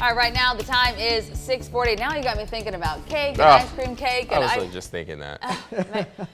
All right, right now the time is 6:40. Now you got me thinking about cake and ice cream cake. And I was just thinking that.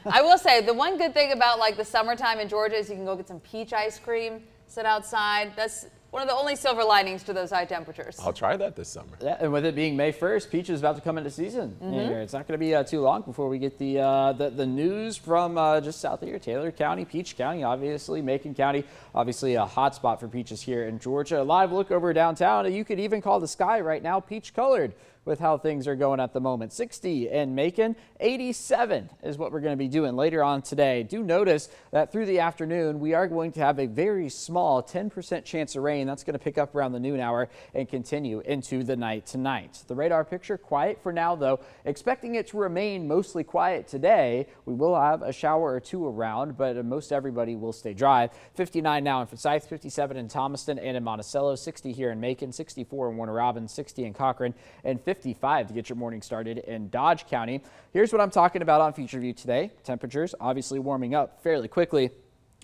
I will say the one good thing about like the summertime in Georgia is you can go get some peach ice cream, sit outside. That's one of the only silver linings to those high temperatures. I'll try that this summer. Yeah, and with it being May 1st, peach is about to come into season. It's not going to be too long before we get the news from just south of here, Taylor County, Peach County, obviously, Macon County, obviously a hot spot for peaches here in Georgia. A live look over downtown. You could even call the sky right now peach colored with how things are going at the moment. 60 in Macon, 87 is what we're going to be doing later on today. Do notice that through the afternoon, we are going to have a very small 10% chance of rain. That's going to pick up around the noon hour and continue into the night tonight. The radar picture quiet for now, though. Expecting it to remain mostly quiet today. We will have a shower or two around, but most everybody will stay dry. 59 now in Forsyth, 57 in Thomaston and in Monticello, 60 here in Macon, 64 in Warner Robins, 60 in Cochran, and 55 to get your morning started in Dodge County. Here's what I'm talking about on Future View today. Temperatures obviously warming up fairly quickly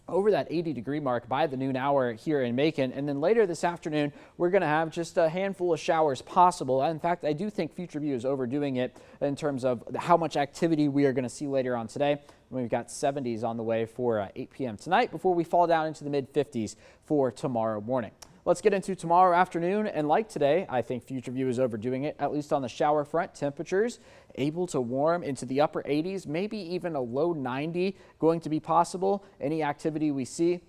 over that 80-degree mark by the noon hour here in Macon. And then later this afternoon, we're going to have just a handful of showers possible. In fact, I do think Future View is overdoing it in terms of how much activity we are going to see later on today. We've got 70s on the way for 8 p.m. tonight before we fall down into the mid-50s for tomorrow morning. Let's get into tomorrow afternoon, and like today, I think Future View is overdoing it, at least on the shower front. Temperatures able to warm into the upper 80s, maybe even a low 90 going to be possible. Any activity we see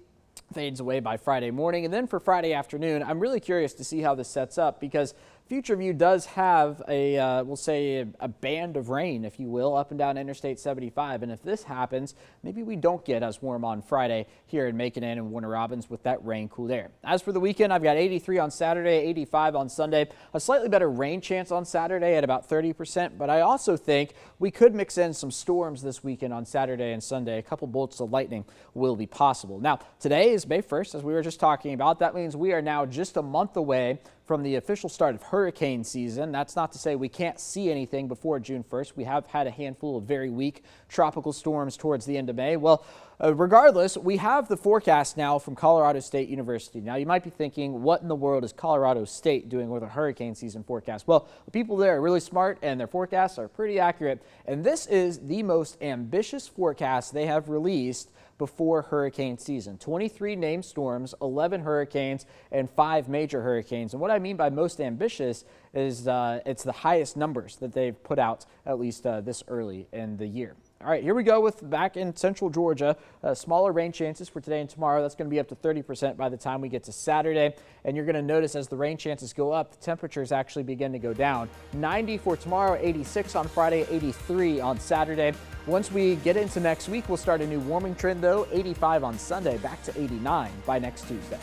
fades away by Friday morning. And then for Friday afternoon, I'm really curious to see how this sets up, because Future View does have a, we'll say, a band of rain, if you will, up and down Interstate 75. And if this happens, maybe we don't get as warm on Friday here in Macon and in Warner Robins with that rain cool air. As for the weekend, I've got 83 on Saturday, 85 on Sunday, a slightly better rain chance on Saturday at about 30%. But I also think we could mix in some storms this weekend on Saturday and Sunday. A couple bolts of lightning will be possible. Now, today is May 1st, as we were just talking about. That means we are now just a month away from the official start of hurricane season. That's not to say we can't see anything before June 1st. We have had a handful of very weak tropical storms towards the end of May. Well, regardless, we have the forecast now from Colorado State University. Now, you might be thinking, what in the world is Colorado State doing with a hurricane season forecast? Well, the people there are really smart, and their forecasts are pretty accurate. And this is the most ambitious forecast they have released before hurricane season. 23 named storms, 11 hurricanes, and 5 major hurricanes. And what I mean by most ambitious is it's the highest numbers that they've put out, at least this early in the year. All right, here we go with back in central Georgia. Smaller rain chances for today and tomorrow. That's going to be up to 30% by the time we get to Saturday. And you're going to notice as the rain chances go up, the temperatures actually begin to go down. 90 for tomorrow, 86 on Friday, 83 on Saturday. Once we get into next week, we'll start a new warming trend, though. 85 on Sunday, back to 89 by next Tuesday.